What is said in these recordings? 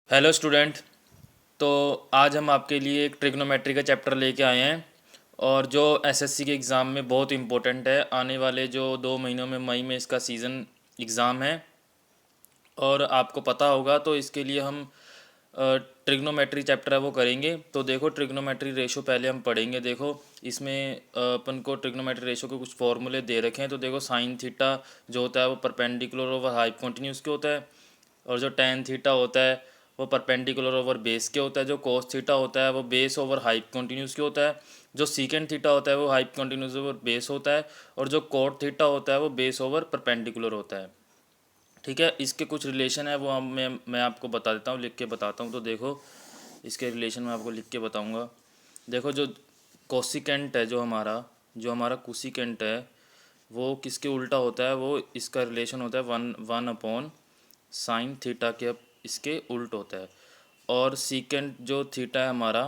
Hello student. तो आज हम आपके लिए एक ट्रिग्नोमेट्री का चैप्टर लेके आए हैं और जो एसएससी के एग्ज़ाम में बहुत इम्पोर्टेंट है। आने वाले जो 2 महीनों में मई में इसका सीज़न एग्ज़ाम है और आपको पता होगा, तो इसके लिए हम ट्रिग्नोमेट्री चैप्टर है वो करेंगे। तो देखो, ट्रिग्नोमेट्री रेशो पहले हम पढ़ेंगे। देखो, इसमें अपन को ट्रिग्नोमेट्री रेशो के कुछ फॉर्मूले दे रखे हैं। तो देखो, साइन थीटा जो होता है वो परपेंडिकुलर ओवर हाइपोटेन्यूज के होता है, और जो टेन थीटा होता है वो परपेंडिकुलर ओवर बेस के होता है। जो कोस थीटा होता है वो बेस ओवर हाइपोटेन्यूज के होता है। जो सीकेंड थीटा होता है वो हाइपोटेन्यूज ओवर बेस होता है, और जो कोट थीटा होता है वो बेस ओवर परपेंडिकुलर होता है। ठीक है, इसके कुछ रिलेशन है वो मैं आपको बता देता हूँ, लिख के बताता हूँ। तो देखो, इसके रिलेशन मैं आपको लिख के बताऊँगा। देखो, जो कोसिकेंट है, जो हमारा कोसिकेंट है वो किसके उल्टा होता है, वो इसका रिलेशन होता है one one upon sine theta के इसके उल्ट होता है। और सीकेंट जो थीटा है हमारा,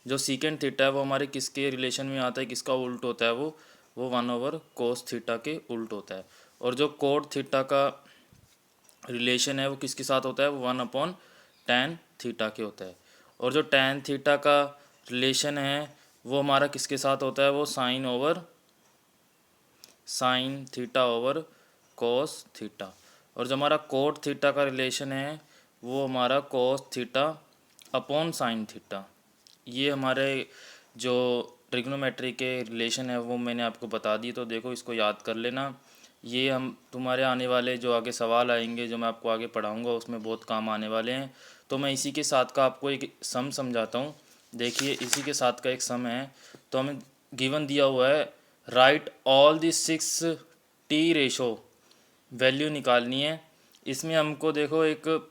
जो सीकेंट थीटा है वो हमारे किसके रिलेशन में आता है, किसका उल्ट होता है, वो वन ओवर कोस थीटा के उल्ट होता है। और जो कोट थीटा का रिलेशन है वो किसके साथ होता है, वो वन अपॉन टैन थीटा के होता है। और जो टैन थीटा का रिलेशन है वो हमारा किसके साथ होता है, वो sine theta over cos theta. और जो हमारा कोट थीटा का रिलेशन है वो हमारा cos theta upon sine theta. ये हमारे जो ट्रिग्नोमेट्री के रिलेशन है वो मैंने आपको बता दी। तो देखो, इसको याद कर लेना। ये हम तुम्हारे आने वाले जो आगे सवाल आएंगे, जो मैं आपको आगे पढ़ाऊँगा, उसमें बहुत काम आने वाले हैं। तो मैं इसी के साथ का आपको एक सम समझाता हूँ। देखिए, इसी के साथ का एक सम है। तो हमें गिवन दिया हुआ है, right all the 6 t ratio value निकालनी है। इसमें हमको देखो एक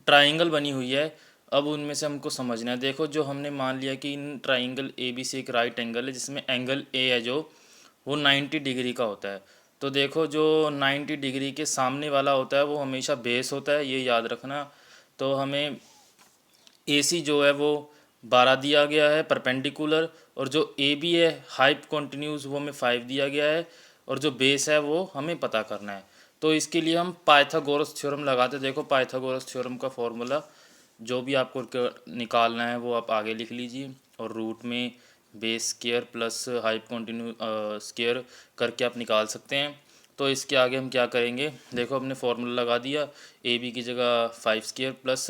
ट्राइंगल बनी हुई है। अब उनमें से हमको समझना है। देखो, जो हमने मान लिया कि इन ट्राइंगल ए बी से एक राइट एंगल है, जिसमें एंगल ए है जो वो 90 डिग्री का होता है। तो देखो, जो 90 डिग्री के सामने वाला होता है वो हमेशा बेस होता है, ये याद रखना। तो हमें ए सी जो है वो 12 दिया गया है परपेंडिकुलर, और जो ए बी है हाइप कॉन्टिन्यूस वो हमें 5 दिया गया है, और जो बेस है वो हमें पता करना है। तो इसके लिए हम पाइथागोरस थ्योरम लगाते। देखो, पाइथागोरस थ्योरम का फॉर्मूला जो भी आपको निकालना है वो आप आगे लिख लीजिए, और रूट में base square plus hype continue square करके आप निकाल सकते हैं। तो इसके आगे हम क्या करेंगे, देखो, हमने फार्मूला लगा दिया। ए बी की जगह 5 स्केयर प्लस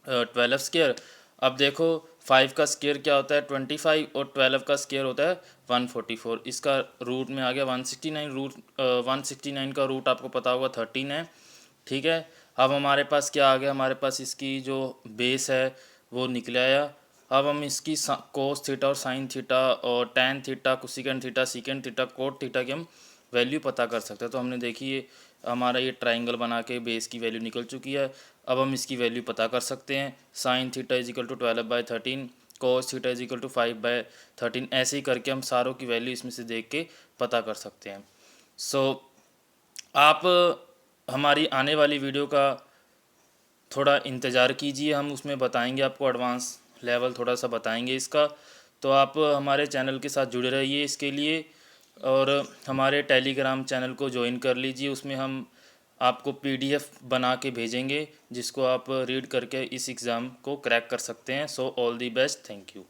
12 स्केयर। अब देखो, 5 का स्केयर क्या होता है 25, और 12 का स्केयर होता है 144। इसका रूट में आ गया 169। रूट 169 का रूट आपको पता होगा 13 है। ठीक है, अब हमारे पास क्या आ गया, हमारे पास इसकी जो बेस है वो निकल आया। अब हम इसकी कोस थीटा और साइन थीटा और tan theta, cosecant theta, secant theta, cot theta की हम वैल्यू पता कर सकते हैं। तो हमने देखिए, हमारा ये ट्राइंगल बना के बेस की वैल्यू निकल चुकी है। अब हम इसकी वैल्यू पता कर सकते हैं। Sine theta is equal to 12/13, cos theta is equal to 5/13। ऐसे ही करके हम सारों की वैल्यू इसमें से देख के पता कर सकते हैं। सो आप हमारी आने वाली वीडियो का थोड़ा इंतज़ार कीजिए। हम उसमें बताएंगे आपको, एडवांस लेवल थोड़ा सा बताएंगे इसका। तो आप हमारे चैनल के साथ जुड़े रहिए इसके लिए, और हमारे टेलीग्राम चैनल को ज्वाइन कर लीजिए। उसमें हम आपको पीडीएफ बना के भेजेंगे, जिसको आप रीड करके इस एग्ज़ाम को क्रैक कर सकते हैं। So all the best, thank you.